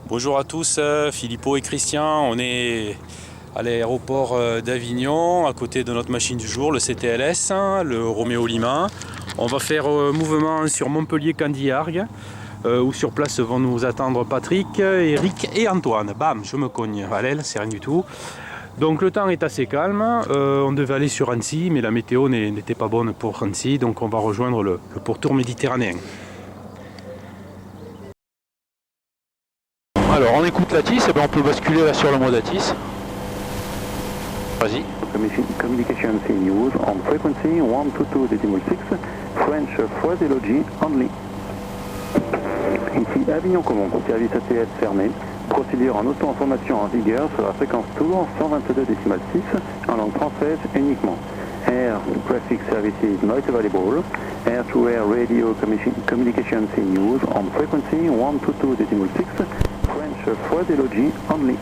Bonjour à tous, Philippot et Christian, on est à l'aéroport d'Avignon, à côté de notre machine du jour, le CTLS, le Roméo Lima. On va faire mouvement sur Montpellier-Candiargues, où sur place vont nous attendre Patrick, Eric et Antoine. Bam, je me cogne à l'aile, c'est rien du tout. Donc le temps est assez calme, on devait aller sur Annecy, mais la météo n'était pas bonne pour Annecy, donc on va rejoindre le pourtour méditerranéen. Alors on écoute l'ATIS, et on peut basculer là sur le mode ATIS. Vas-y. Communication news on frequency 122.6, French 40G only. Ici Avignon Commun, service ATS fermé. Procédure en auto-information en vigueur sur la fréquence tour 122.6 en langue française uniquement. Air Traffic Services not available. Air-to-air radio communication news on frequency 122.6, French 40G only.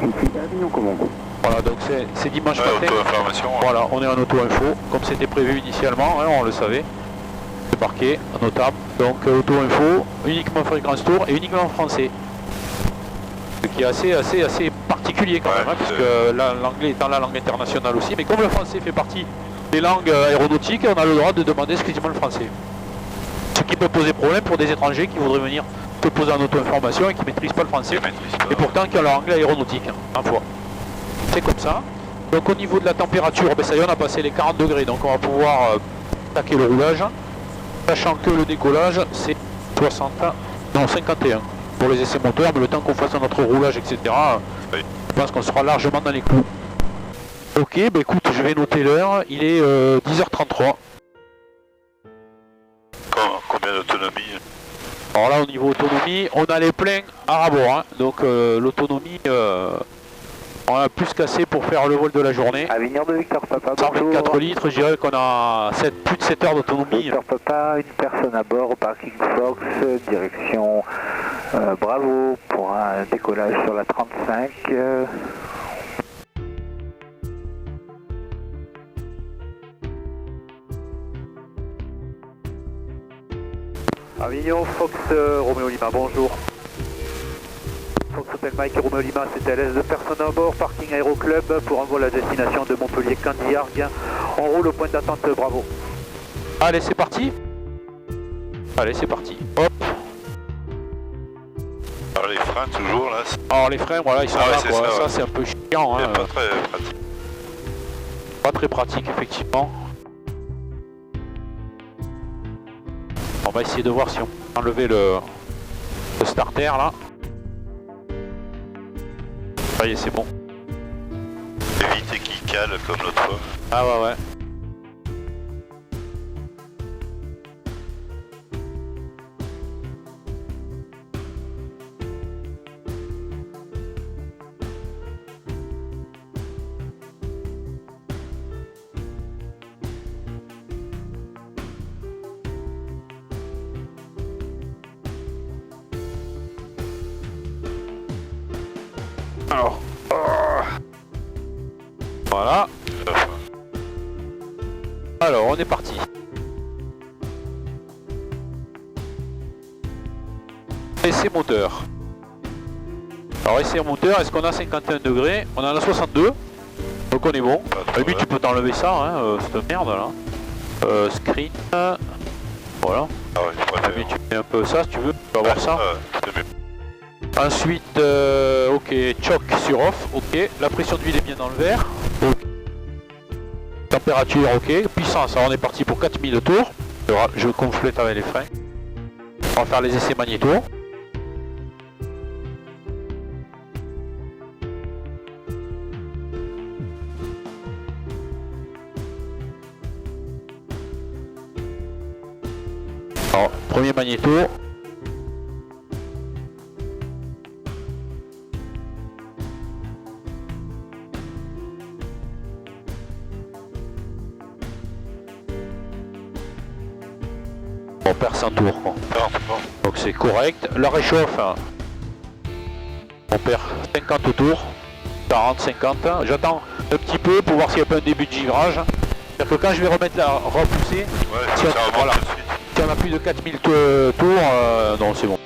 Ici Avignon Commun. Voilà, donc c'est dimanche matin. Voilà, on est en auto-info, comme c'était prévu initialement, hein, on le savait. C'est marqué, notable. Donc auto-info, uniquement fréquence tour et uniquement en français. Ce qui est assez particulier quand même, hein, puisque l'anglais étant la langue internationale aussi, mais comme le français fait partie des langues aéronautiques, on a le droit de demander exclusivement le français. Ce qui peut poser problème pour des étrangers qui voudraient venir se poser en auto-information et qui ne maîtrisent pas le français, et pourtant qui ont leur anglais aéronautique, hein, en foi. C'est comme ça. Donc au niveau de la température, ben ça y est, on a passé les 40 degrés, donc on va pouvoir attaquer le roulage, sachant que le décollage c'est 51 pour les essais moteurs, mais le temps qu'on fasse notre roulage, etc., je pense qu'on sera largement dans les clous. Ok, ben écoute, je vais noter l'heure, il est 10h33. Combien d'autonomie? Alors là, au niveau autonomie, on a les pleins à rabord, hein, donc l'autonomie, on a plus qu'assez pour faire le vol de la journée. Avignon de Victor Papa, 124 litres, je dirais qu'on a plus de 7 heures d'autonomie. Victor Papa, une personne à bord au parking Fox, direction Bravo pour un décollage sur la 35. Avignon, Fox, Roméo Lima, bonjour. Fox Hotel Mike et Roméo Lima, CTLS, 2 personnes à bord, parking Aéroclub pour un vol à destination de Montpellier-Candiargues. On roule au point d'attente Bravo. Allez, c'est parti. Allez, c'est parti. Hop. Alors les freins toujours là. Alors les freins, voilà, ils sont là, quoi. Ça, c'est un peu chiant. Hein. Pas très pratique. Pas très pratique, effectivement. On va essayer de voir si on peut enlever le starter là. Ça y est, c'est bon. Éviter qu'il cale comme l'autre fois. Ah ouais. Alors, voilà. Alors, on est parti. Essai moteur. Alors, essai moteur, est-ce qu'on a 51 degrés? On en a 62. Donc on est bon. À la limite, tu peux t'enlever ça, hein, cette merde là. Screen. Voilà. Ah ouais, À la limite, tu mets un peu ça si tu veux. Tu peux avoir ça. C'est mieux. Ensuite, ok, choc sur off, ok. La pression d'huile est bien dans le verre. Okay. Température, ok. Puissance, alors on est parti pour 4000 tours. Je complète avec les freins. On va faire les essais magnéto. Alors, premier magnéto. On perd 100 tours. Donc c'est correct. La réchauffe, on perd 50 tours. 40, 50. J'attends un petit peu pour voir s'il n'y a pas un début de givrage. C'est-à-dire que quand je vais remettre la repoussée, si on a plus de 4000 tours, non c'est bon.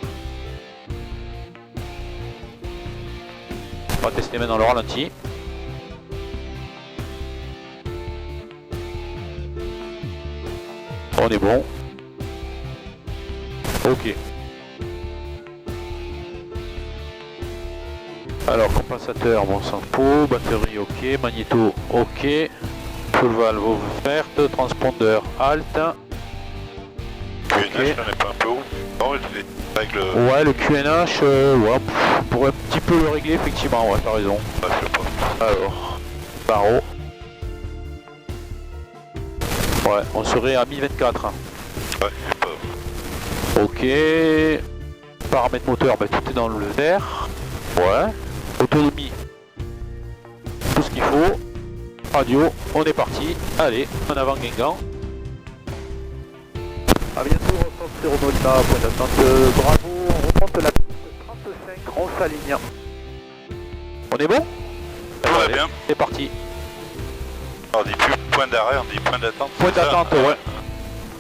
va tester maintenant le ralenti. On est bon. Ok. Alors compensateur, bon sang de peau, batterie ok, magnéto ok, full valve ouverte, transpondeur halt. QNH, okay. On est pas un peu haut. Non, les règles... Ouais, le QNH, ouais, on pourrait un petit peu le régler effectivement, ouais, t'as raison. Ouais, je sais pas. Alors, barreau. Ouais, on serait à 1024. Hein. Ouais, c'est pas... Ok. Paramètres moteur, bah, tout est dans le vert. Ouais. Autonomie. Tout ce qu'il faut. Radio, on est parti. Allez, en avant Guingamp. A bientôt, remonte sur Romota, point d'attente. Bravo, on remonte la piste 35, on s'aligne. On est bon? Ça va bien. C'est parti. On dit plus point d'arrêt, on dit point d'attente. Point d'attente, ouais.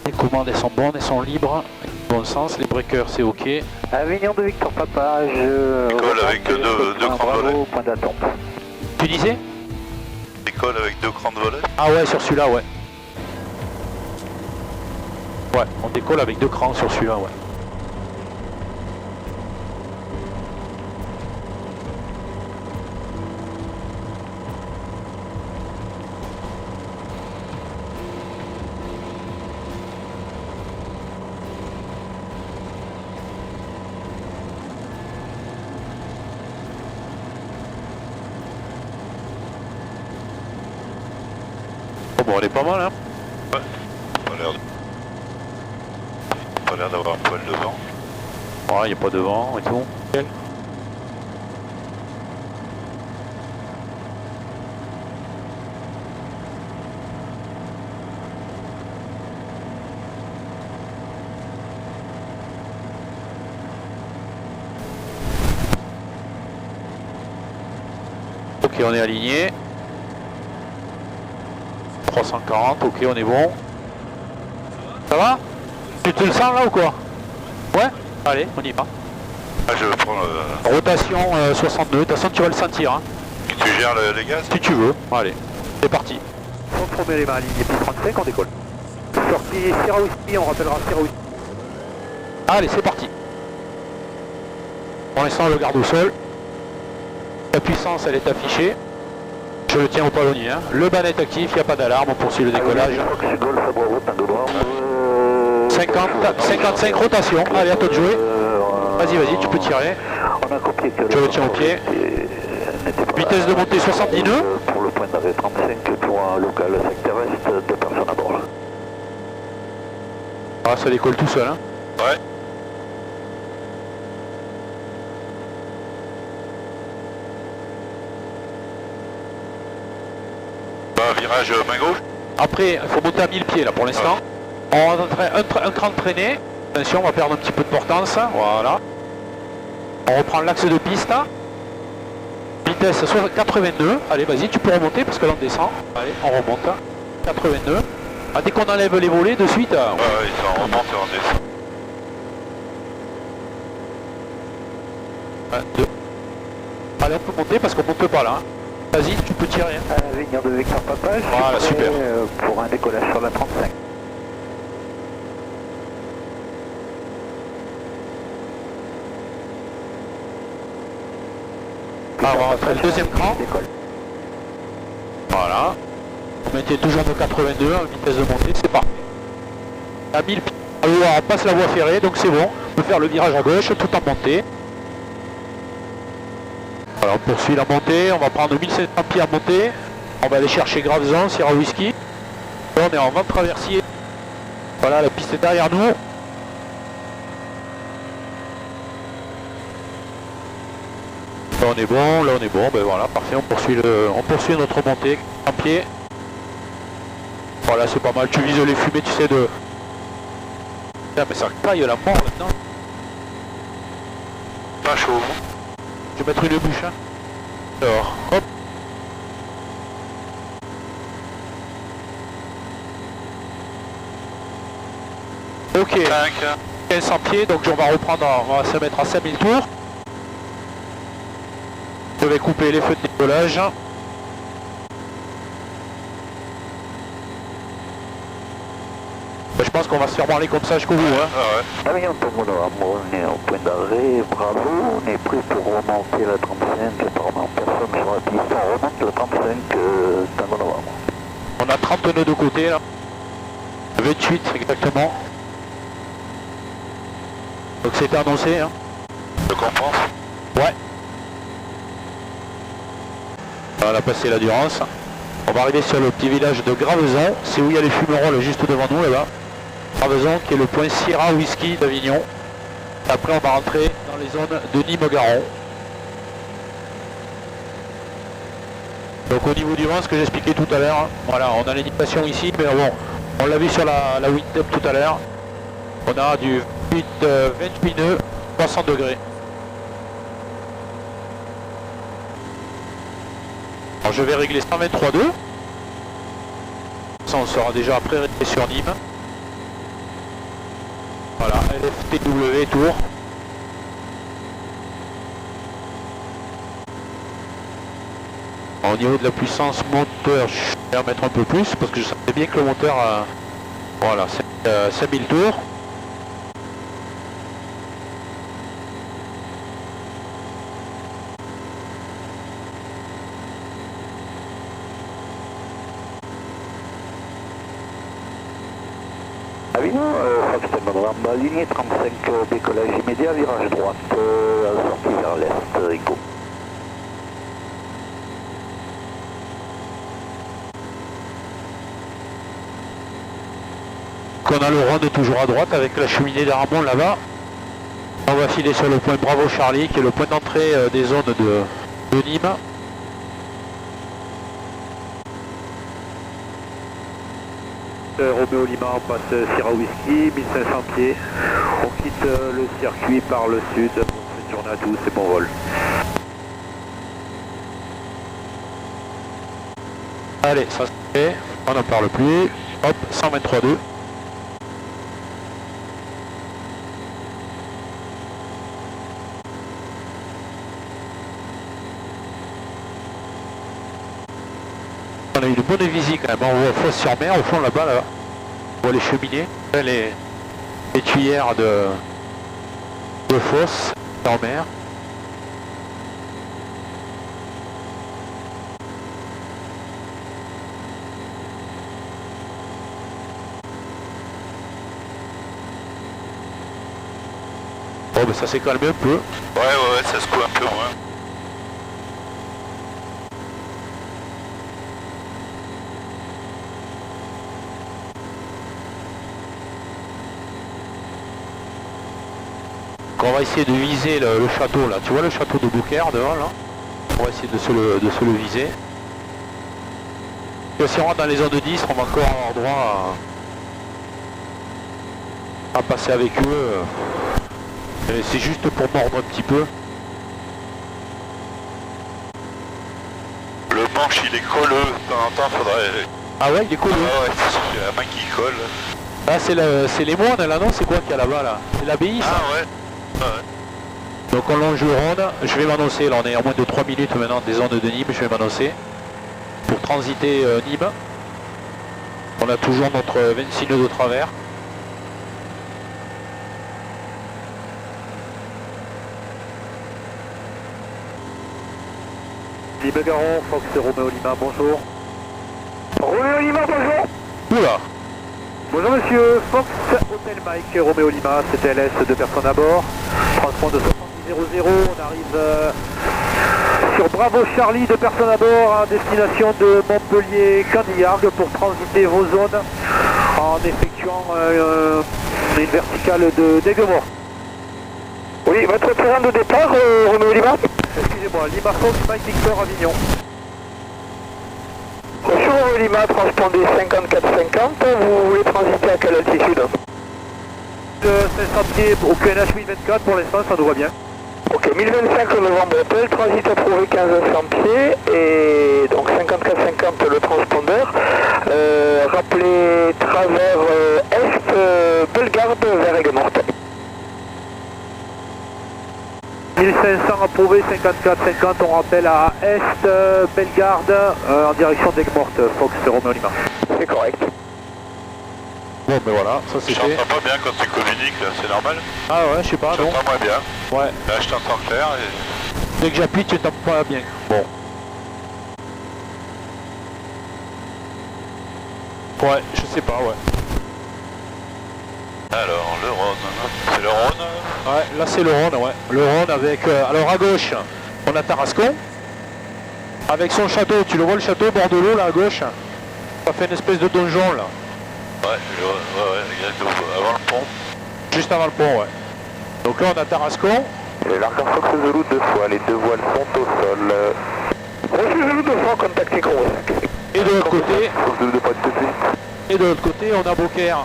Les commandes elles sont bonnes, elles sont libres. Bon sens, les breakers c'est ok. Avignon de Victor Papa, je... École avec deux crans de volet. Point d'attente. Tu disais? École avec 2 crans de volet. Ah ouais, sur celui-là, ouais. Ouais, on décolle avec 2 crans sur celui-là, ouais. Bon, on est pas mal, hein. Ouais, pas l'air d'avoir un poil devant. Ouais, il n'y a pas de vent et tout. Ok, on est aligné. 340, ok, on est bon. Ça va? Tu te le sens là ou quoi? Ouais? Allez, on y va. Ah, je prends le... Rotation 62, de toute façon tu vas le sentir. Hein. Tu gères les gaz? Si tu veux. Allez, c'est parti. On remet les mains alignées, puis 35, on décolle. Sortie Sierra Whisky, on rappellera Sierra Whisky. Allez, c'est parti. Pour l'instant, on le garde au sol. La puissance, elle est affichée. Je le tiens au palonnier. Hein. Le ban est actif, il n'y a pas d'alarme, on poursuit le décollage. 50, 55 rotation. Allez, à toi de jouer. Vas-y, tu peux tirer. Je le tiens au pied. Vitesse de montée 70 nœuds. Pour le point d'arrêt 35, pour un local secteur est, 2 personnes à bord. Ah, ça décolle tout seul. Hein. Ouais. Virage main gauche. Après, il faut monter à 1000 pieds là pour l'instant. Ouais. On va un cran de traînée. Attention, on va perdre un petit peu de portance. Voilà. On reprend l'axe de piste. Vitesse 82. Allez, vas-y, tu peux remonter parce que là on descend. Allez, on remonte. 82. Ah, dès qu'on enlève les volets de suite. Ouais, ils sont remontés en descend. 2. Allez, on peut monter parce qu'on monte pas là. Hein. Vas-y, tu peux tirer. Avenir de Victor Papa, je suis voilà, prêt, super. Pour un décollage sur la 35. Ah, on va rentrer le deuxième cran. Voilà. On maintient toujours nos 82 en vitesse de montée, c'est parfait. À 1000 pieds, on passe la voie ferrée, donc c'est bon. On peut faire le virage à gauche tout en montée. Voilà, on poursuit la montée, on va prendre 1700 pieds à monter. On va aller chercher Graveson, Sierra Whisky. Là, on est en vent de traversier. Voilà, la piste est derrière nous. Là on est bon, ben voilà, parfait, on poursuit notre montée en pied. Voilà, c'est pas mal, tu vises les fumées, tu sais, de... Putain, mais ça caille la mort là-dedans. Pas chaud. Je vais mettre une bouche, hein. Alors, hop. Ok, 1500 pieds, donc on va reprendre, on va se mettre à 5000 tours. Je vais couper les feux de décollage. Je pense qu'on va se faire parler comme ça jusqu'au bout. Hein. Avion Tango Novembre, on est au point d'arrêt, bravo, on est prêt pour remonter la 35, apparemment personne sur la piste, on remonte la 35 Tango Novembre. On a 30 nœuds de côté là. 28 exactement. Donc c'était annoncé. Hein. Je comprends. Ouais. On a passé la Durance. On va arriver sur le petit village de Gravezon. C'est où il y a les fumerolles juste devant nous là-bas. Gravezon qui est le point Sierra Whisky d'Avignon. Après on va rentrer dans les zones de Nîmes-Garon. Donc au niveau du vent, ce que j'expliquais tout à l'heure, voilà, on a l'animation ici, mais bon, on l'a vu sur la wind-up tout à l'heure. On a du 28 nœuds, 300 degrés. Alors je vais régler 123.2. Ça on sera déjà pré-réglé sur Nîmes. Voilà, LFTW tour. Au niveau de la puissance moteur, je vais en mettre un peu plus parce que je savais bien que le moteur, voilà, c'est 5000 tours. Avignon, Fox Novembre, lignée 35, décollage immédiat, virage droite, sortie vers l'est, Rico. On a le Rhône toujours à droite avec la cheminée d'Aramon là-bas. On va filer sur le point Bravo Charlie qui est le point d'entrée des zones de Nîmes. Roméo Lima, on passe Sierra Whisky, 1500 pieds. On quitte le circuit par le sud. Bonne journée à tous et bon vol. Allez, ça c'est fait. On n'en parle plus. Hop, 123.2. On a eu une bonne visite quand même, on voit Fosse-sur-Mer au fond là-bas, là. On voit les cheminées, les tuyères de Fosse en mer. Bon ben ça s'est calmé un peu. Ouais, ça secoue un peu moins. On va essayer de viser le château là, tu vois le château de Beaucaire devant là. On va essayer de se le viser. Et si on rentre dans les zones de 10, on va encore avoir droit à passer avec eux. C'est juste pour mordre un petit peu. Le manche il est colleux, de temps en temps faudrait... Ah ouais, il est colleux. Ah ouais, il y a la main qui colle. Ah c'est les moines là, non? C'est quoi qu'il y a là-bas là? C'est l'abbaye ça? Ah ouais. Donc on longe le Rhône, je vais m'annoncer, là on est à moins de 3 minutes maintenant des zones de Nîmes, je vais m'annoncer pour transiter Nîmes. On a toujours notre 26 nœuds de travers. Nîmes-Garon, Fox Roméo Lima, bonjour. Roméo Lima, bonjour. Oula. Bonjour monsieur, Fox Hotel Mike, Roméo Lima, CTLS, 2 personnes à bord. Transport de 7000, on arrive sur Bravo Charlie, 2 personnes à bord, à destination de Montpellier-Candiargues pour transiter vos zones en effectuant une verticale d'Aigues-Mortes. Oui, votre terrain de départ, Roméo Lima? Excusez-moi, Lima Fox, Mike Victor, Avignon. Sur Roméo Lima, transpondez 54-50, vous voulez transiter à quelle altitude? 500 pieds au QNH 1024, pour l'instant ça nous va bien. Ok, 1025 novembre Hôtel, transit approuvé 1500 pieds, et donc 54-50 le transpondeur. Rappelez travers est, Bellegarde vers Aigues-Mortes. 1500 approuvé, 54-50, on rappelle à Est, Bellegarde, en direction d'Aigues-Mortes, Fox Romeo Lima. C'est correct. Bon, ben voilà, ça Je c'était. t'entends pas bien quand tu communiques, là, c'est normal? Ah ouais, je sais pas, Je non. t'entends moins bien. Ouais, Là, je t'entends le faire et... dès que j'appuie, tu tapes pas bien. Bon. Ouais, je sais pas, ouais. Alors, le Rhône. C'est le Rhône? Ouais, là c'est le Rhône, ouais. Le Rhône avec... alors à gauche, on a Tarascon. Avec son château, tu le vois le château, bord de l'eau, là à gauche. Ça fait une espèce de donjon, là. Ouais, exactement. Avant le pont. Juste avant le pont, ouais. Donc là on a Tarascon. Le Largo Fox Zulu 2 fois, les 2 voiles sont au sol. Fox Zulu 200, contactez gros. Et de l'autre côté... Fox Zulu 2 pas de suite. Et de l'autre côté, on a Beaucaire.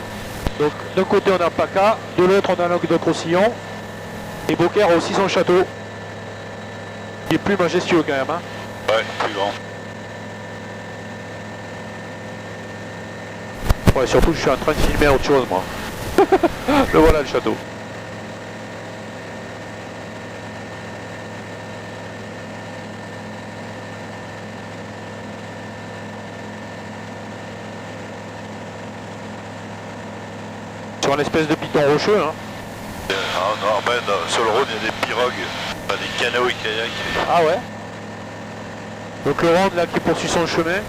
Donc d'un côté on a PACA, de l'autre on a Languedoc-Roussillon. Et Beaucaire a aussi son château. Il est plus majestueux quand même, hein. Ouais, plus grand. Ouais, surtout que je suis en train de filmer autre chose, moi. Le voilà le château. Sur l'espèce de piton rocheux, hein. Non, ben, sur le Rhône, il y a des pirogues. Enfin, des canots et kayaks. Ah ouais. Donc le Rhône là qui poursuit son chemin,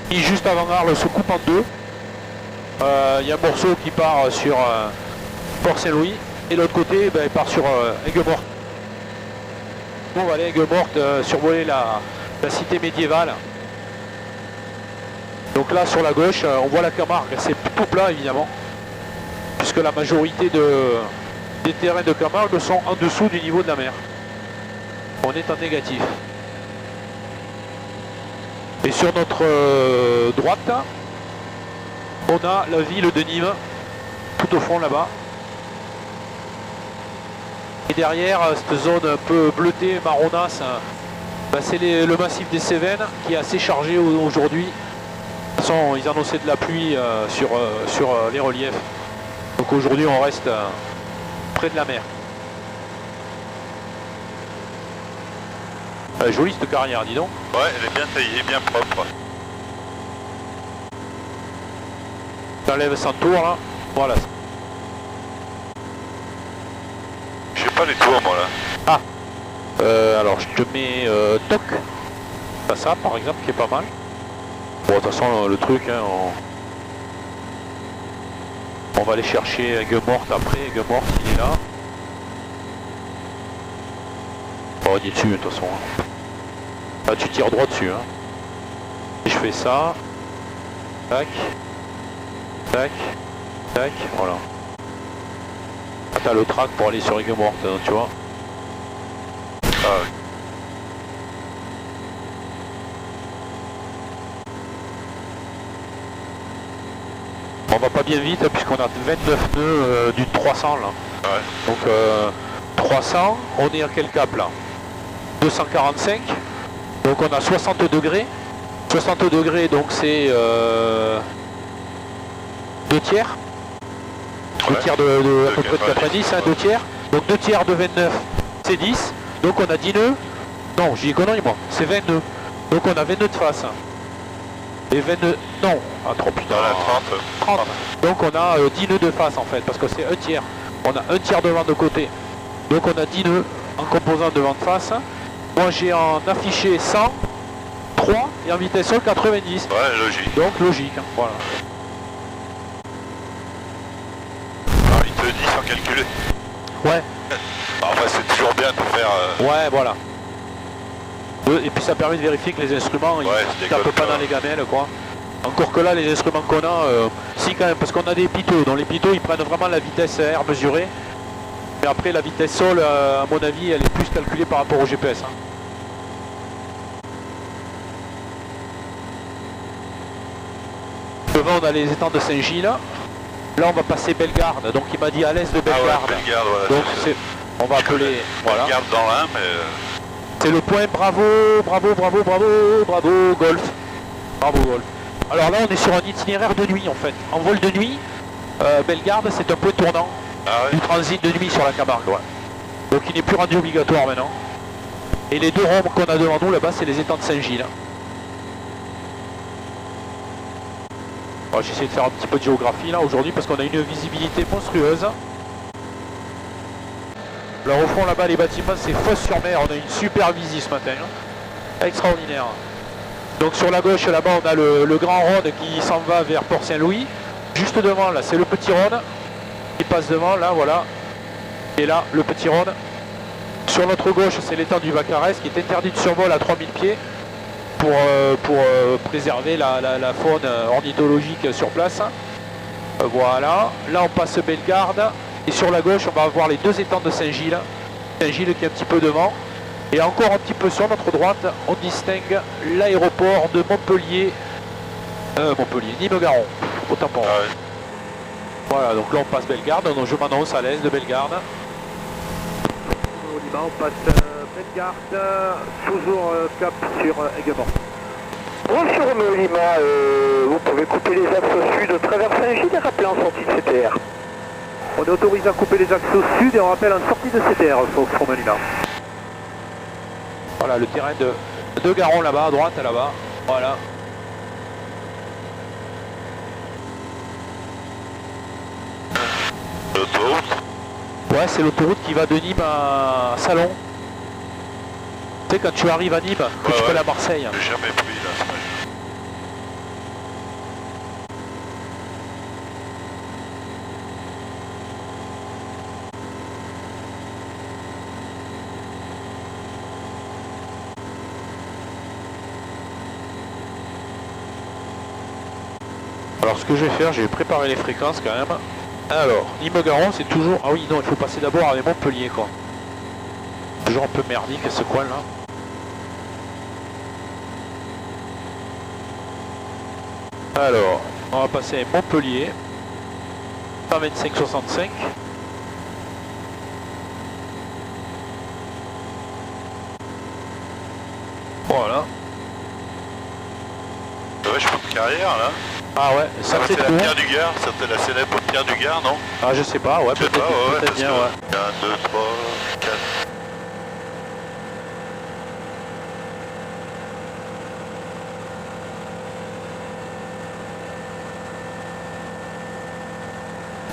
qui juste avant Arles se coupe en deux. Il y a un morceau qui part sur Port Saint-Louis et l'autre côté il part sur Aigues-Mortes. On va aller à Aigues-Mortes survoler la cité médiévale. Donc là sur la gauche on voit la Camargue, c'est plutôt plat évidemment, puisque la majorité des terrains de Camargue sont en dessous du niveau de la mer. On est en négatif. Et sur notre droite, on a la ville de Nîmes, tout au fond là-bas. Et derrière, cette zone un peu bleutée, marronasse, c'est le massif des Cévennes qui est assez chargé aujourd'hui. De toute façon, ils annonçaient de la pluie sur les reliefs. Donc aujourd'hui, on reste près de la mer. Jolie cette carrière, dis donc. Ouais, elle est bien taillée, bien propre. T'enlèves 100 tours là, voilà. Je sais pas les tours, moi, là. Alors je te mets toc. T'as ça par exemple qui est pas mal. Bon de toute façon le truc hein, on va aller chercher Aigues-Mortes après. Aigues-Mortes il est là. On va dire dessus de toute façon. Là tu tires droit dessus hein. Et je fais ça. Tac. Tac. Tac. Voilà. Ah, t'as le track pour aller sur Aigues-Mortes hein, tu vois. Ah, oui. On va pas bien vite puisqu'on a 29 nœuds du 300 là. Ouais. Donc 300, on est à quel cap là? 245. Donc on a 60 degrés. 60 degrés donc c'est 2 tiers. 2 Ouais. tiers de à peu près de 90, 90, hein, 2 tiers. Donc 2 tiers de 29, c'est 10. Donc on a 10 nœuds. Non, j'ai connerie moi, c'est 20 nœuds. Donc on a 20 nœuds de face. Et 20 nœuds. Non, ah trop putain. Dans la 30. 30. Donc on a 10 nœuds de face en fait, parce que c'est un tiers. On a un tiers de vent de côté. Donc on a 10 nœuds en composant de vent de face. Moi j'ai en affiché 100, 3 et en vitesse sol 90. Ouais, logique. Donc logique, hein, voilà. Alors, il te le dit sans calculer. Ouais, Enfin, c'est toujours bien de faire... ouais, voilà. Et puis ça permet de vérifier que les instruments ils Ouais, c'est tapent déconne pas pas. dans les gamelles quoi. Encore que là les instruments qu'on a, si quand même, parce qu'on a des pitot, dans les pitot ils prennent vraiment la vitesse air mesurée. Mais après la vitesse sol, à mon avis, elle est plus calculée par rapport au GPS. Hein. Devant on a les étangs de Saint-Gilles. Là on va passer Bellegarde, donc il m'a dit à l'est de Ah ouais, Bellegarde. Bellegarde, voilà. Donc on va appeler, voilà. Bellegarde dans l'un, mais... C'est le point bravo, bravo, bravo, bravo, bravo, golf. Bravo, golf. Alors là, on est sur un itinéraire de nuit en fait. En vol de nuit, Bellegarde, c'est un point tournant Ah ouais. du transit de nuit sur la Camargue. Ouais. Donc il n'est plus rendu obligatoire maintenant. Et les deux rhombes qu'on a devant nous là-bas, c'est les étangs de Saint-Gilles. J'essaie de faire un petit peu de géographie là aujourd'hui parce qu'on a une visibilité monstrueuse. Alors au fond là-bas les bâtiments c'est Fos-sur-Mer, on a une super visie ce matin. Extraordinaire. Donc sur la gauche là-bas on a le grand Rhône qui s'en va vers Port-Saint-Louis. Juste devant là c'est le petit Rhône qui passe devant là voilà. Et là le petit Rhône. Sur notre gauche c'est l'étang du Vacarès qui est interdit de survol à 3000 pieds pour préserver la faune ornithologique sur place. Voilà, là on passe Bellegarde et sur la gauche on va avoir les deux étangs de Saint-Gilles. Saint-Gilles qui est un petit peu devant. Et encore un petit peu sur notre droite, on distingue l'aéroport de Montpellier, Nîmes-Garon, autant pour moi. Voilà, donc là on passe Bellegarde, donc je m'annonce à l'aise de Bellegarde. On passe Bellegarde, toujours cap sur Aiguemont. Bonjour Roméo Lima, vous pouvez couper les axes au sud, travers Saint-Gilles et rappeler en sortie de CTR. On est autorisé à couper les axes au sud et on rappelle en sortie de CTR, Fox Roméo Lima. Voilà le terrain de Garon là-bas, à droite là-bas, voilà. L'autoroute? Ouais, c'est l'autoroute qui va de Nîmes à Salon. Tu sais quand tu arrives à Nîmes, que tu peux aller à Marseille. J'ai jamais pris là ce matin. Alors ce que je vais faire, je vais préparer les fréquences quand même. Alors, Nîmes-Garon c'est toujours... Ah oui non, il faut passer d'abord avec Montpellier quoi. Toujours un peu merdique ce coin là. Alors, on va passer avec Montpellier. 125-65. Voilà. Ouais, je peux de carrière là. Ah ouais, ça fait c'est tout. la Pierre du Gard, c'était la célèbre Pierre du Gard, non? Ah je sais pas, ouais, Je sais pas, ouais, peut-être bien, ouais. 1, 2, 3, 4.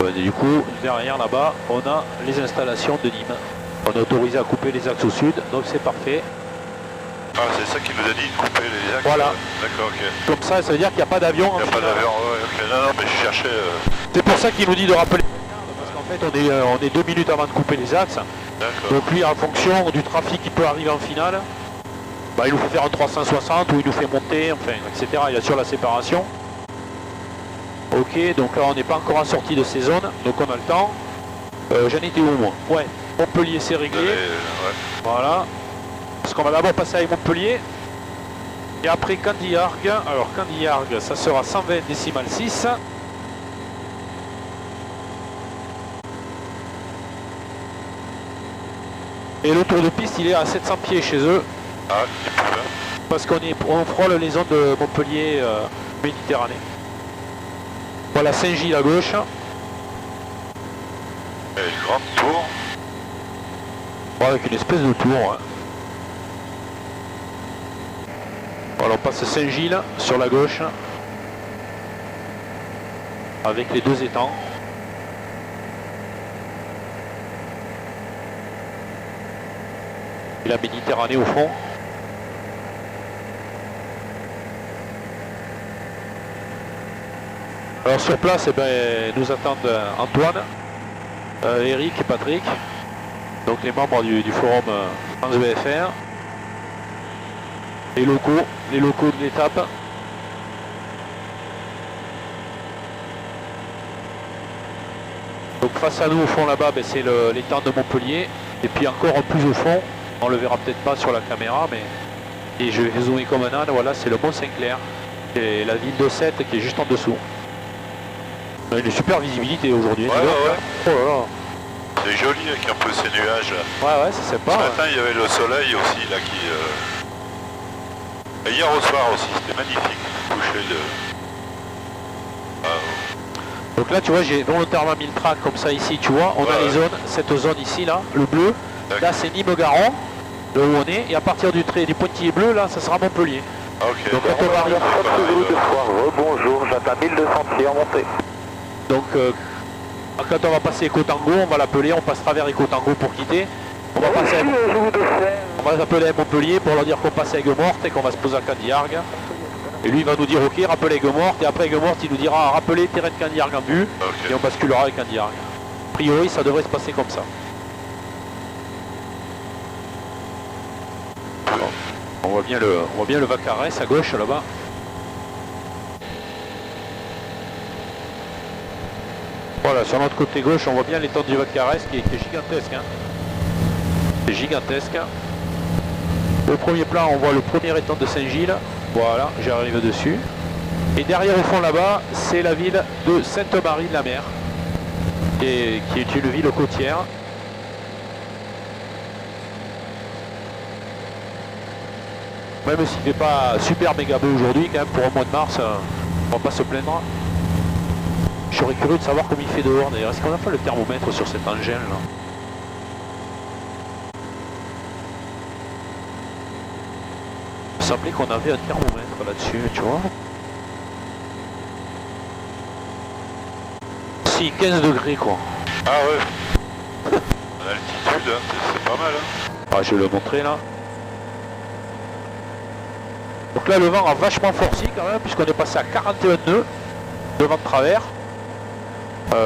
Ouais, du coup, derrière là-bas, on a les installations de Nîmes. On est autorisé à couper les axes au sud, donc c'est parfait. Ah, c'est ça qui nous a dit de couper les axes. Voilà. D'accord, ok. Comme ça, ça veut dire qu'il n'y a pas d'avion. Il n'y a pas d'avion, ouais, ok. Non, non, mais je cherchais... C'est pour ça qu'il nous dit de rappeler. Parce qu'en fait, on est 2 minutes avant de couper les axes. D'accord. Donc lui, en fonction du trafic qui peut arriver en finale, bah, il nous fait faire un 360 ou il nous fait monter, enfin, etc. Il assure la séparation. Ok, donc là, on n'est pas encore en sortie de ces zones, donc on a le temps. J'en étais où, moi? Ouais, Montpellier, c'est réglé. Ouais. Voilà. Parce qu'on va d'abord passer avec Montpellier. Et après Candiargues. Alors Candiargues, ça sera 120 décimal 6. Et le tour de piste, il est à 700 pieds chez eux. Ah, il est plus là. Parce on frôle les zones de Montpellier, Méditerranée. Voilà Saint-Gilles à gauche. Il y a une grande tour. Bon, avec une espèce de tour. Hein. Voilà, on passe Saint-Gilles sur la gauche. Avec les deux étangs. Et la Méditerranée au fond. Alors sur place, eh ben, nous attendent Antoine, Eric et Patrick, donc les membres du forum France BFR. Les locaux de l'étape. Donc face à nous au fond là-bas, ben, c'est l'étang de Montpellier. Et puis encore plus au fond, on le verra peut-être pas sur la caméra, mais et je vais zoomer comme un âne, voilà, c'est le Mont Saint-Clair. Et la ville d'Ossette qui est juste en dessous. On a une super visibilité aujourd'hui. Ouais. Oh là là. C'est joli avec un peu ces nuages là. Ouais, c'est sympa. Ce matin, il y avait le soleil aussi là qui... Et hier au soir aussi, c'était magnifique. Coucher de... Donc là, tu vois, j'ai volontairement mis le track comme ça ici, tu vois. On a les zones, cette zone ici, là, le bleu, Là c'est Nîmes-Garon, là où on est, et à partir du pointillé bleu, là ça sera Montpellier. Ok. Donc quand on arrive... Bonjour, j'atteins 1200 pieds en montée. Donc quand on va passer Éco-Tango, on va l'appeler, on passera vers Éco-Tango pour quitter. On va passer on va l'appeler à Montpellier pour leur dire qu'on passe à Aigues-Mortes et qu'on va se poser à Candiargues. Et lui il va nous dire ok, rappelez Aigues-Mortes, et après Aigues-Mortes il nous dira rappelez terrain de Candiargues en but, et on basculera avec Candiargues. A priori ça devrait se passer comme ça. Alors, on voit bien le Vacarès à gauche là-bas. Voilà, sur notre côté gauche, on voit bien l'étang du Vacarès qui est gigantesque. Hein. C'est gigantesque. Au premier plan, on voit le premier étang de Saint-Gilles. Voilà, j'arrive dessus. Et derrière, au fond là-bas, c'est la ville de Sainte-Marie-de-la-Mer, qui est une ville côtière. Même s'il ne fait pas super méga beau aujourd'hui, quand même, pour un mois de mars, on va pas se plaindre. Je serais curieux de savoir comment il fait dehors d'ailleurs. Est-ce qu'on a pas le thermomètre sur cet engin là? Il me semblait qu'on avait un thermomètre là-dessus, tu vois. Si, 15 degrés quoi. Ah ouais. En altitude, hein, c'est pas mal. Hein. Ah, je vais le montrer là. Donc là le vent a vachement forci quand même, puisqu'on est passé à 41 nœuds de vent de travers.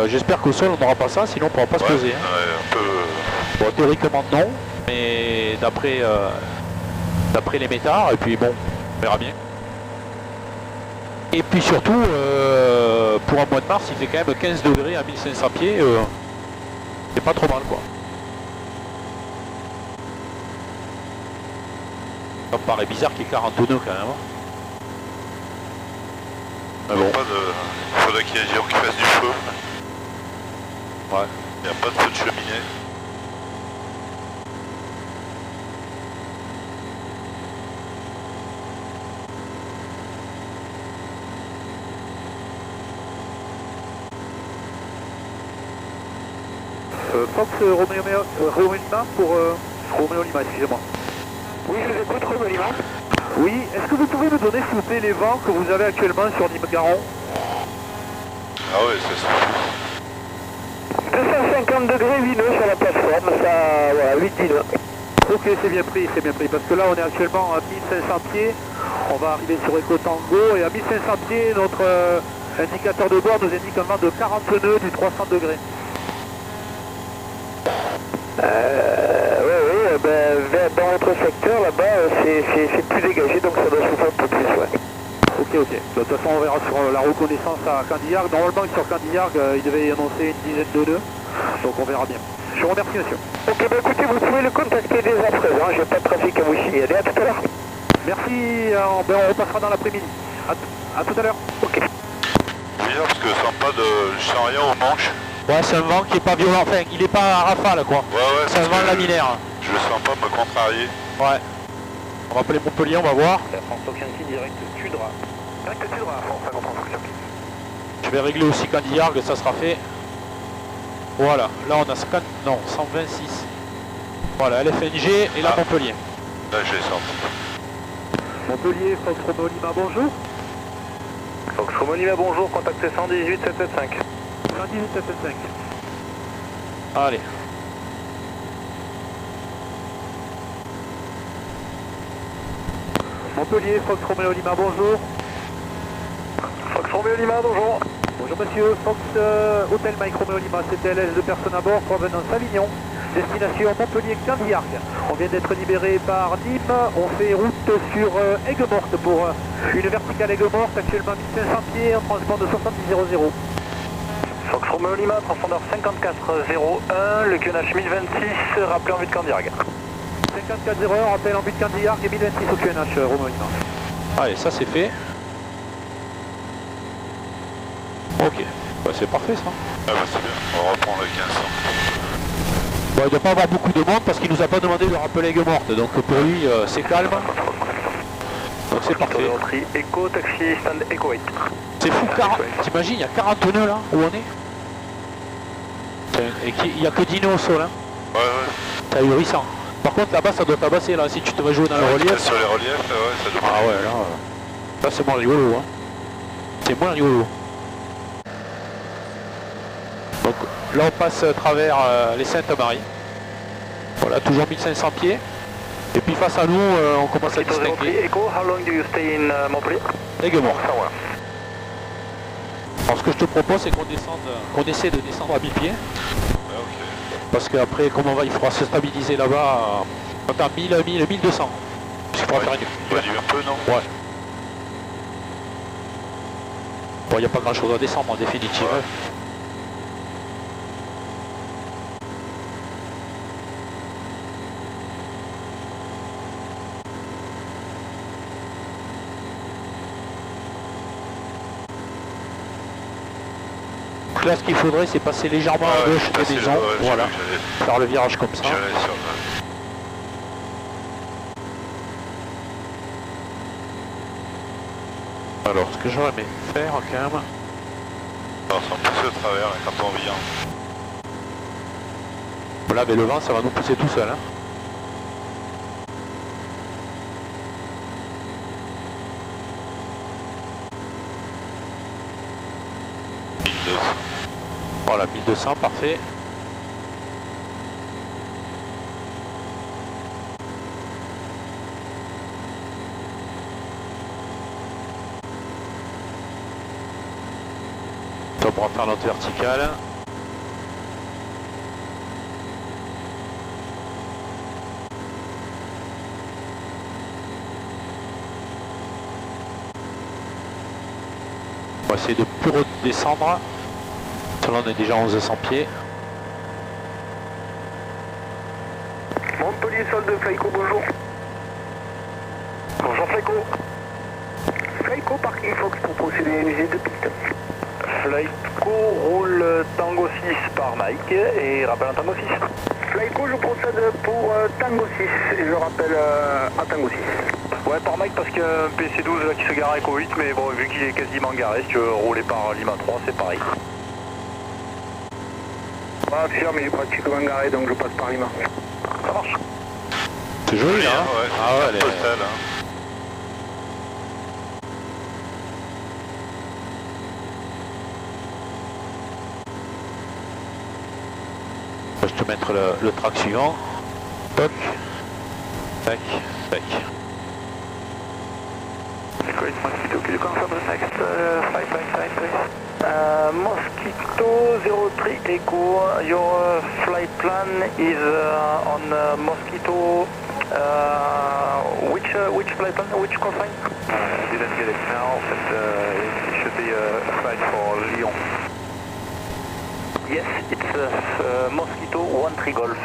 J'espère qu'au sol on n'aura pas ça, sinon on ne pourra pas se poser. Hein. Ouais, un peu... Bon, théoriquement non, mais d'après les métards, et puis bon, on verra bien. Et puis surtout, pour un mois de mars, il fait quand même 15 degrés à 1500 pieds, c'est pas trop mal quoi. Ça me paraît bizarre qu'il y ait 42 quand même. Mais bon. Il faudrait qu'il y ait des gens qui fassent du feu. Ouais. Il n'y a pas de feu de cheminée. Fox Roméo Lima pour Roméo Lima, excusez-moi. Oui, je vous écoute, Roméo Lima. Oui, est-ce que vous pouvez me donner s'il vous plaît les vents que vous avez actuellement sur Nîmes-Garon? Ah ouais, c'est ça. 250 degrés, 8 nœuds sur la plateforme, ça, voilà, 8 nœuds. Ok, c'est bien pris, parce que là on est actuellement à 1500 pieds, on va arriver sur Éco-Tango, et à 1500 pieds, notre indicateur de bord nous indique un vent de 40 nœuds du 300 degrés. Oui, dans votre secteur, là-bas, c'est plus dégagé, donc ça doit souffler un peu plus, ouais. Ok. De toute façon, on verra sur la reconnaissance à Candiargues. Normalement, sur Candiargues, il devait y annoncer une dizaine de nœuds, donc on verra bien. Je vous remercie, monsieur. Ok, écoutez, vous pouvez le contacter dès à présent, j'ai pas de trafic à vous signaler, à tout à l'heure. Merci, on repassera dans l'après-midi. À tout à l'heure. Ok. Bizarre parce que je sens rien au manche. Ouais, c'est un vent qui est pas violent, enfin, il est pas à rafale quoi. Ouais, c'est un vent laminaire. Je le sens pas me contrarier. Ouais. On va appeler Montpellier, on va voir. La France Occidental direct Tudra. Direct Tudra, France 50 Occidental. Je vais régler aussi Candiargues, ça sera fait. Voilà, là on a 126. Voilà, LFNG et là Montpellier. Là j'ai senti. Montpellier, Fox Roméo Lima, bonjour. Fox Roméo Lima, bonjour, contactez 118 775. 118 775. Allez. Montpellier, Fox Roméo Lima, bonjour. Fox Roméo Lima, bonjour. Bonjour monsieur, Fox Hôtel Mike Roméo Lima, CTLS de personnes à bord, provenance Avignon, destination Montpellier-Candiargues. On vient d'être libéré par Nîmes, on fait route sur Aigues-Mortes pour une verticale Aigues-Mortes, actuellement 1500 pieds, en transport de 7000. Fox Roméo Lima, transpondeur 5401, le QNH 1026, rappelé en vue de Candiargues. 5401, rappel en but de Candiargues et 1026 au QNH Roméo Lima. Allez, ça c'est fait. Ok, bah, c'est parfait ça. Ah bah c'est bien, on va reprendre le 1500. Bon, il ne doit pas avoir beaucoup de monde parce qu'il nous a pas demandé de rappeler Aigues-Mortes, donc pour lui c'est calme. Donc c'est parfait. Echo, taxi, stand, Echo 8. C'est fou, t'imagines, il y a 40 nœuds là où on est. Et il n'y a que 10 nœuds au sol. Hein. Ouais. C'est ahurissant. Par contre là-bas ça doit tabasser là, si tu te vas jouer dans le relief. Sur les reliefs, ouais, ça doit. Ah ouais, là c'est moins rigolo. Hein. C'est moins rigolo. Donc là on passe à travers les Saintes-Maries. Voilà, toujours 1500 pieds. Et puis face à nous, on commence à distinguer. Echo, how long do you stay in Montpellier? Aiguement. Alors ce que je te propose c'est qu'on essaie de descendre à 1000 pieds. Ouais, ok. Parce qu'après, comme il faudra se stabiliser là-bas, à 1000, 1200. Parce qu'il faudra faire Il va un peu, non? Ouais. Bon, il n'y a pas grand-chose à descendre en définitive. Ouais. Donc là, ce qu'il faudrait, c'est passer légèrement à gauche des maisons. Voilà. Faire le virage comme ça. Alors, ce que j'aurais aimé faire quand même. Alors, ça va pousser au travers là, quand on vient. Voilà, mais le vent, ça va nous pousser tout seul. Hein. Voilà, 1200, parfait. On pourra faire notre verticale. On va essayer de plus redescendre. Là on est déjà à 1100 pieds. Montpellier, sol de Flyco, bonjour. Bonjour Flyco. Flyco, parking Fox pour procéder à une visite de piste. Flyco roule Tango 6 par Mike et rappelle un Tango 6. Flyco, je procède pour Tango 6 et je rappelle à Tango 6. Ouais, par Mike parce qu'il y a un PC12 là qui se gare avec O8, mais bon, vu qu'il est quasiment garé, si tu veux rouler par Lima 3, c'est pareil. Affirme, il est pratiquement garé, donc je passe par Lima. Ça marche. C'est joli, hein? Ouais, ah ouais, les... postal, hein. Je vais te mettre le track suivant. Toc. Tac. Tac. Great Mosquito, can you confirm the next flight time, please? Mosquito 03 Echo, your flight plan is on Mosquito, which flight plan, which call sign? Didn't get it now, but it should be a flight for Lyon. Yes, it's Mosquito 13 Golf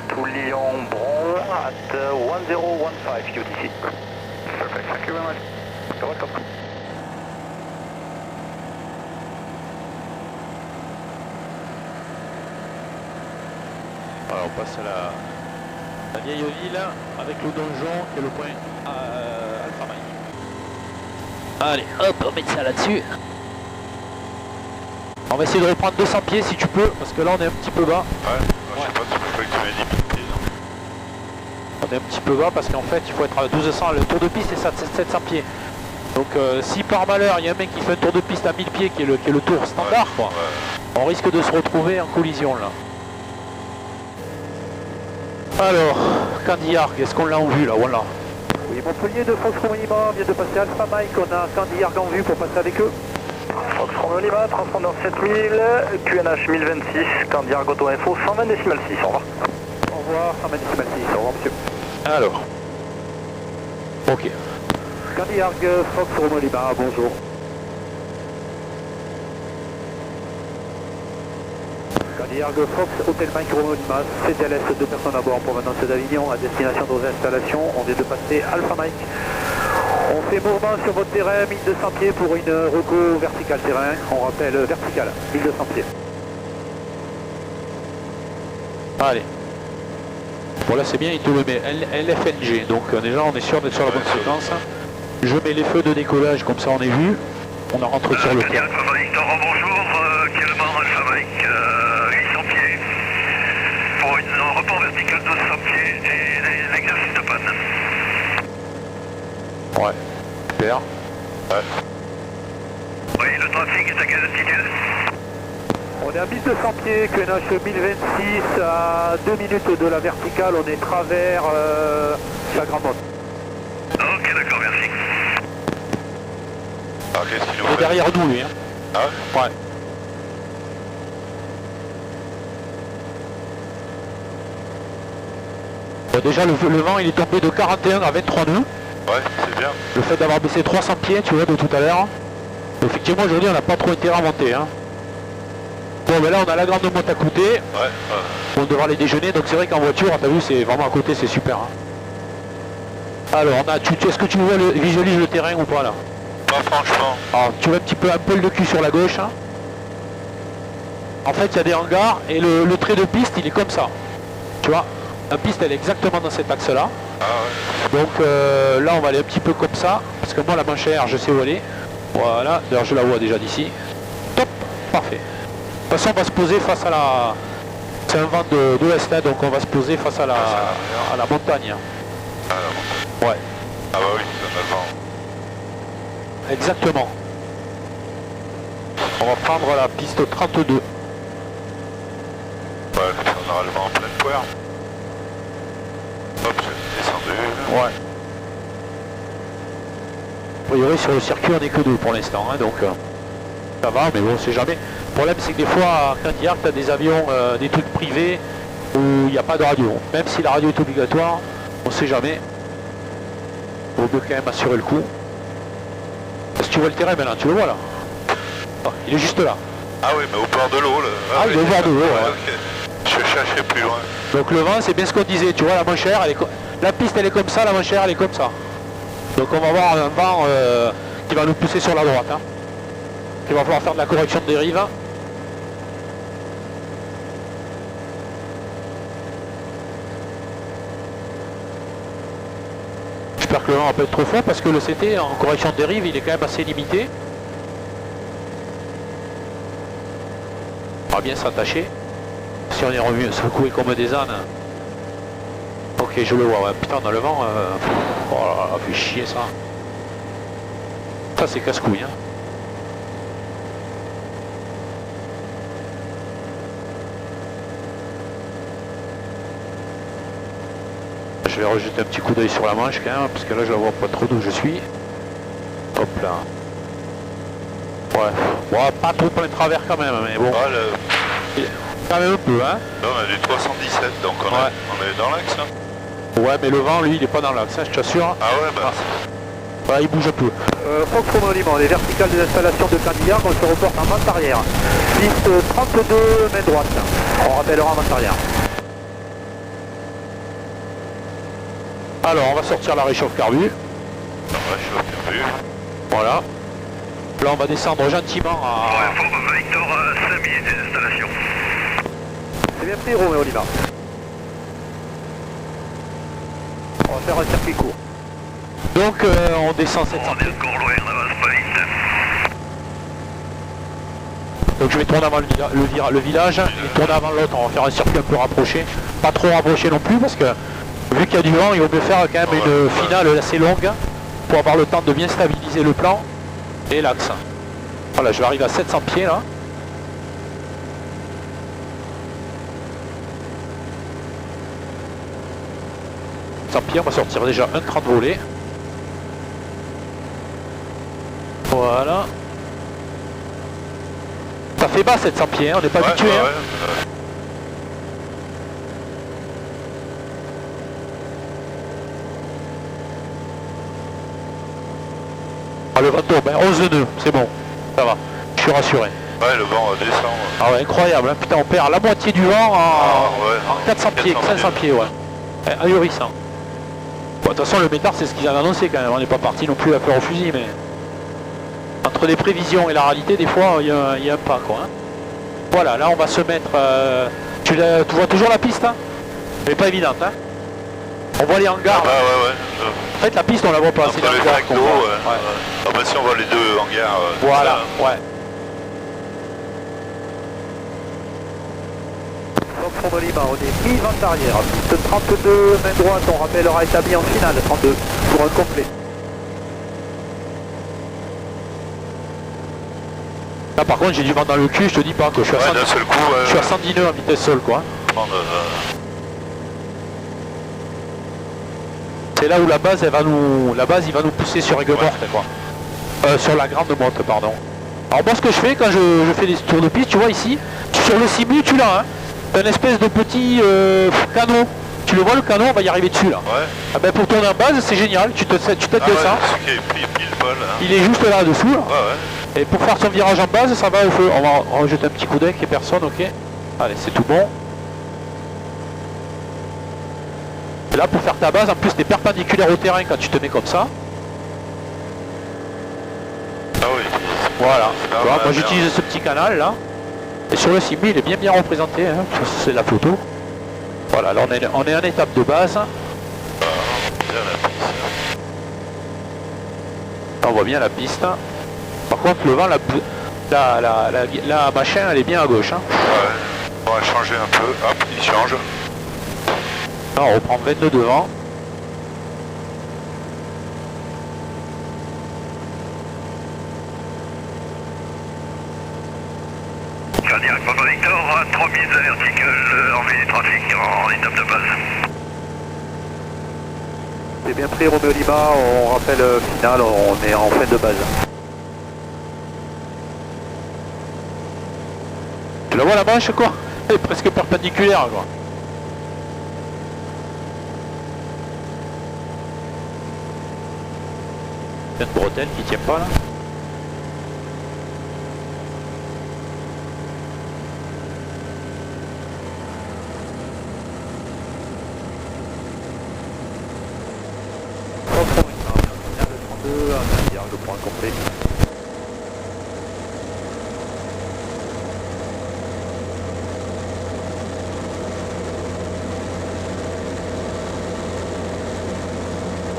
to Lyon Bron at 1015 UTC. Perfect, thank you very much. You're welcome. Voilà, on passe à la vieille ville avec le donjon qui est le point Alpha Mike. Allez, hop, on met ça là-dessus. On va essayer de reprendre 200 pieds si tu peux, parce que là on est un petit peu bas. Ouais, je sais pas si tu peux que tu m'aies dit pieds. On est un petit peu bas parce qu'en fait il faut être à 1200, le tour de piste c'est 700 pieds. Donc si par malheur il y a un mec qui fait un tour de piste à 1000 pieds qui est le tour standard, quoi, on risque de se retrouver en collision là. Alors, Candy-Arc, est-ce qu'on l'a en vue là? Voilà. Oui, Montpellier de Fox Romeo Lima vient de passer Alpha Mike, on a Candy-Arc en vue pour passer avec eux. Fox Romeo Lima, transpondeur 7000, QNH 1026, Candy-Arc Auto Info 120 décimal 6, au revoir. Au revoir, 120 décimal 6, au revoir monsieur. Alors. Ok. Candy-Arc Fox Romeo Lima, bonjour. Candy-Arc Fox, Hôtel Mike Romeo Lima, CTLS, 2 personnes à bord en provenance d'Avignon à destination de vos installations. On vient de passer Alpha Mike. On fait mouvement sur votre terrain, 1200 pieds pour une reco verticale terrain. On rappelle verticale, 1200 pieds. Allez. Bon là c'est bien, il te le met LFNG, donc déjà on est sûr d'être sur la bonne séquence. Je mets les feux de décollage, comme ça on est vu. On rentre sur le terrain. Bonjour, Calmar Alpha Mike, 800 pieds. Pour un report vertical 200 clair. Ouais. Oui, le trafic est à quelle altitude? On est à 1200 pieds, QNH 1026, à 2 minutes de la verticale, on est travers la Grande Motte. Ok, d'accord, merci. Alors qu'est-ce qu'il nous Il est fait? derrière nous, lui. Hein. Ah ouais? Ouais. Bon, déjà, le vent, il est tombé de 41 à 23 nœuds. Ouais, c'est bien. Le fait d'avoir baissé 300 pieds, tu vois, de tout à l'heure. Effectivement, aujourd'hui, on n'a pas trop intérêt à monter. Hein. Bon, mais là, on a la Grande Motte à côté. Ouais. On devra aller déjeuner, donc c'est vrai qu'en voiture, t'as vu, c'est vraiment à côté, c'est super. Hein. Alors, est-ce que tu visualises le terrain ou pas là? Pas franchement. Alors, tu vois un petit peu un pôle de cul sur la gauche. Hein. En fait, il y a des hangars et le trait de piste, il est comme ça. Tu vois, la piste, elle est exactement dans cet axe-là. Ah ouais. Donc là, on va aller un petit peu comme ça, parce que moi, la manchère, je sais où elle est. Voilà, d'ailleurs, je la vois déjà d'ici. Top, parfait. De toute façon, on va se poser face à la... C'est un vent de l'ouest, hein, donc on va se poser face à la montagne. Ah, la montagne. Ouais, Ah bah oui, ça me vent. exactement. On va prendre la piste 32. Ouais, on aura le vent en pleine poire. Hop, c'est descendu. Ouais. A priori, sur le circuit, on n'est que deux pour l'instant, hein, donc ça va, mais bon, on sait jamais. Le problème, c'est que des fois, quand il y a, tu as des avions, des trucs privés, où il n'y a pas de radio. Même si la radio est obligatoire, on sait jamais. Il vaut mieux quand même assurer le coup. Est-ce que tu vois le terrain maintenant? Tu le vois là? Ah, il est juste là. Ah oui, mais au bord de l'eau, là. Ah, il est au bord de l'eau, ouais. Ok. Je cherchais plus loin. Donc le vent, c'est bien ce qu'on disait. Tu vois, la manchère, la piste, elle est comme ça, la manchère, elle est comme ça. Donc on va avoir un vent qui va nous pousser sur la droite. Hein. Il va falloir faire de la correction de dérive. J'espère que le vent va pas être trop fort parce que le CT en correction de dérive, il est quand même assez limité. On va bien s'attacher. Si on est revenu secoué comme des ânes. Ok, je le vois, ouais. Putain, on a le vent. Oh là là, fait chier ça. Ça, c'est casse-couille. Hein. Je vais rejeter un petit coup d'œil sur la manche quand même, parce que là, je la vois pas trop d'où je suis. Hop là. Ouais, pas trop plein travers quand même, mais bon. Ah, Quand même un peu, hein. là, on a du 317, donc on est dans l'axe, là. Ouais, mais le vent, lui, il est pas dans l'axe, hein, je t'assure. Ah ouais, bah... Ouais, il bouge un peu. Fox Romeo Lima, on est vertical des installations de Candillac, on se reporte en vente arrière. Piste 32, main droite. On rappellera en vente arrière. Alors, on va sortir la réchauffe carbu. Ouais, je suis perdu. Voilà. Là, on va descendre gentiment à... Victor, 5 minutes d'installation. C'est bien pris, Romeo Lima. On va faire un circuit court. Donc, on descend 700 On est pieds. encore loin, on avance pas vite. Donc, je vais tourner avant le village et tourner avant l'autre. On va faire un circuit un peu rapproché. Pas trop rapproché non plus, parce que vu qu'il y a du vent, il vaut mieux faire quand même une finale assez longue pour avoir le temps de bien stabiliser le plan et l'axe. Voilà, je vais arriver à 700 pieds là. Pieds, on va sortir déjà un cran de volée. Voilà. Ça fait bas 700 pieds, hein, on n'est pas habitué. Ouais, hein. Ah, le vent tombe, hein, 11 nœuds, c'est bon, ça va, je suis rassuré. Ouais, le vent descend. Ah ouais, incroyable, hein. Putain, on perd la moitié du vent en 400 pieds, 500 pieds, ouais. Ahurissant. Bon, de toute façon, le métard, c'est ce qu'ils avaient annoncé quand même, on n'est pas parti non plus à faire au fusil, mais... Entre les prévisions et la réalité, des fois, il y a un pas, quoi. Hein. Voilà, là, on va se mettre... Tu vois toujours la piste, hein? Elle n'est pas évidente, hein? On voit les hangars. Ah bah ouais. En fait, la piste, on la voit pas, c'est les Entre les hangars flaques qu'on d'eau, voit. ouais. Ah bah si on voit les deux hangars. Voilà, ouais. Donc Romeo Lima, on est mi-vente arrière. Piste 32, main droite, on rappellera établi en finale, 32, pour un complet. Là par contre j'ai du vent dans le cul, je te dis pas que je suis à, 110, d'un seul coup, je suis à 110 nœuds en vitesse sol quoi. C'est là où la base il va nous pousser sur aigues morte quoi. Sur la grande motte pardon. Alors moi ce que je fais quand je fais des tours de piste, tu vois ici, sur le simu tu l'as hein. T'as une espèce de petit canot. Tu le vois le canot, on va y arriver dessus là. Ouais. Ah ben pour tourner en base c'est génial, tu t'aides de ça. Il est juste là dessous là. Ouais. Et pour faire son virage en base ça va au feu. On va rejeter un petit coup d'œil qu'il n'y ait personne, ok. Allez c'est tout bon. Et là pour faire ta base, en plus t'es perpendiculaire au terrain quand tu te mets comme ça. Ah oui. Voilà. Moi j'utilise ce petit canal là. Et sur le simu il est bien représenté, hein. C'est la photo. Voilà, là on est en étape de base. On voit bien la piste. Par contre le vent, la machin elle est bien à gauche. Hein. Ouais, on va changer un peu. Hop, il change. Là, on reprend 22 devant. Cadillac Papa Victor, 3000 vertical en vue du trafic en étape de base. C'est bien pris Roméo Lima, on rappelle final, on est en fin de base. Tu la vois la manche quoi? Elle est presque perpendiculaire quoi. Il y a une bretelle qui tient pas là. Le point complet.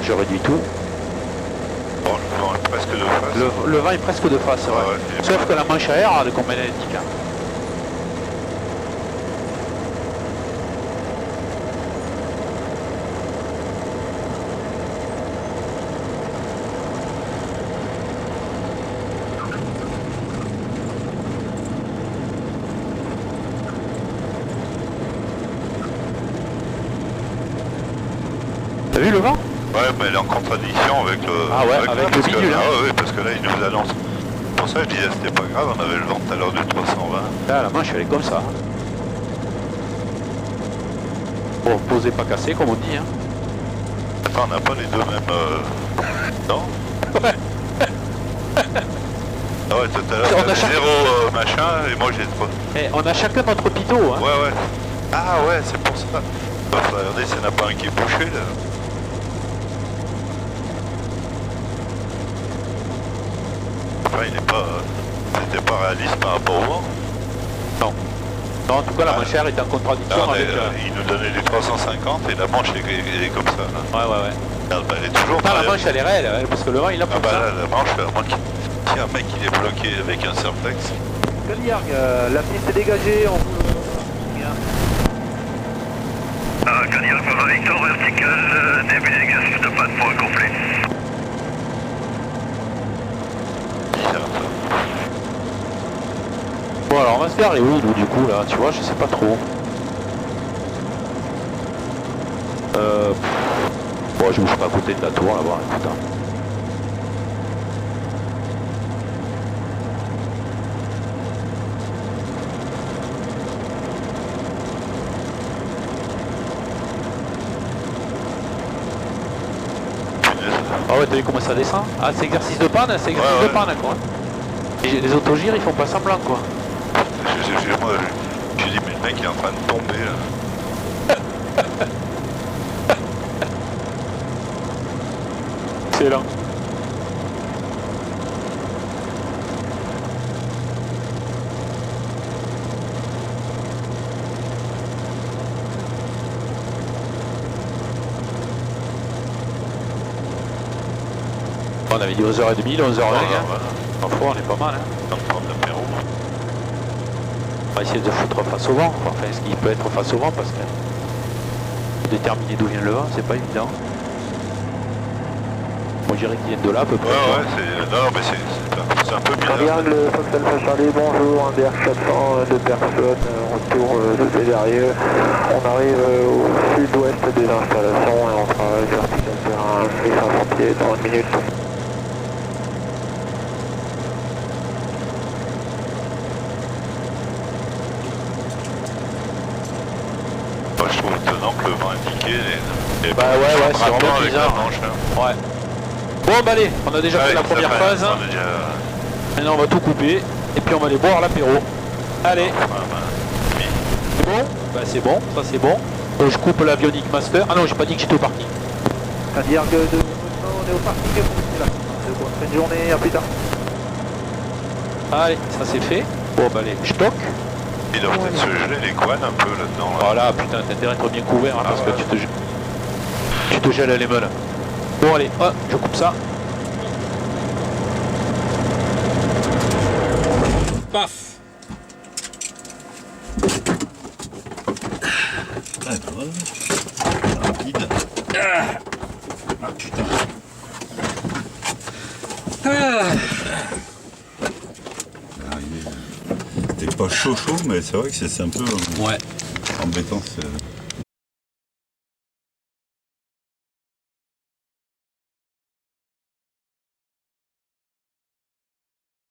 Je réduis tout. Bon, le vent est presque de face. Le vent est presque de face, ouais. Sauf que la manche à air, comme elle indique. T'as vu le vent? Ouais, mais elle est en contradiction avec le... Ah ouais, avec le bidule. Ah ouais, parce que là, il nous annonce. Pour ça, je disais, c'était pas grave, on avait le vent tout à l'heure du 320. Là, la manche, elle est comme ça. Bon, posez pas cassé, comme on dit. Hein. Attends, on n'a pas les deux mêmes... Non? Ouais. Ah ouais, tout à l'heure, On a t'avais 0 machin, et moi j'ai 3. Et on a chacun notre pitot. Hein. Ouais. Ah ouais, c'est pour ça. Bah, regardez, s'il n'y en a pas un qui est bouché, là. Enfin, il n'est pas... C'était pas réaliste par rapport au vent. Non. Non, en tout cas, la manche à air est en contradiction avec... Il nous donnait du 350 et la manche est comme ça. Là. Ouais. Regarde, bah, elle est toujours... La manche, elle est réelle, hein, parce que le vent, il a pas ça. Là, la manche, à moins qu'il y ait un mec qui est bloqué avec un surflex. Cadillac, la piste est dégagée, on vous Cadillac Papa Victor, vertical, début d'exercice de pas de point complet. Bon, alors on va se garer où, nous, du coup, là, tu vois, je sais pas trop. Bon, je bouge pas à côté de la tour, là-bas, écoute. Hein. Ah ouais, t'as vu comment ça descend? Ah, c'est exercice de panne, c'est exercice de panne, quoi. Et les autogires, ils font pas semblant, quoi. Moi, je dis, mais le mec il est en train de tomber, là. Excellent. On avait dit 11h30, 11h20. Parfois on est pas mal. Hein. On va essayer de foutre face au vent. Enfin, ce qui peut être face au vent parce que déterminer d'où vient le vent, c'est pas évident. On dirait qu'ils viennent de là à peu près. Ouais, non, mais c'est un peu bizarre. Triangle, Fox Alpha Charlie, bonjour, un BR 400, 2 personnes, retour de Védarieux. On arrive au sud-ouest des installations et on travaille vertical terrain 1500 pieds dans 1 minute. Je trouve étonnant que le vent indiqué est Bah ouais, c'est vraiment avec bizarre. la manche, là. Ouais. Bon bah allez, on a déjà fait la première phase. On a déjà... Maintenant on va tout couper et puis on va aller boire l'apéro. Allez, Oui. c'est bon? Bah c'est bon, ça c'est bon. Je coupe l'avionique master. Ah non, j'ai pas dit que j'étais au parking. C'est-à-dire que on est au parking, là. C'est bon, bonne journée, à plus tard. Allez, ça c'est fait. Bon bah allez, je toque. Il doit peut-être se geler les couennes un peu là-dedans. Là. Voilà, putain, t'as intérêt à être bien couvert hein, parce que tu te gèles les meules. Bon allez, hop, je coupe ça. Paf. Ah, voilà. Rapide. Ah putain. C'était pas chaud, mais c'est vrai que c'est un peu Ouais. embêtant.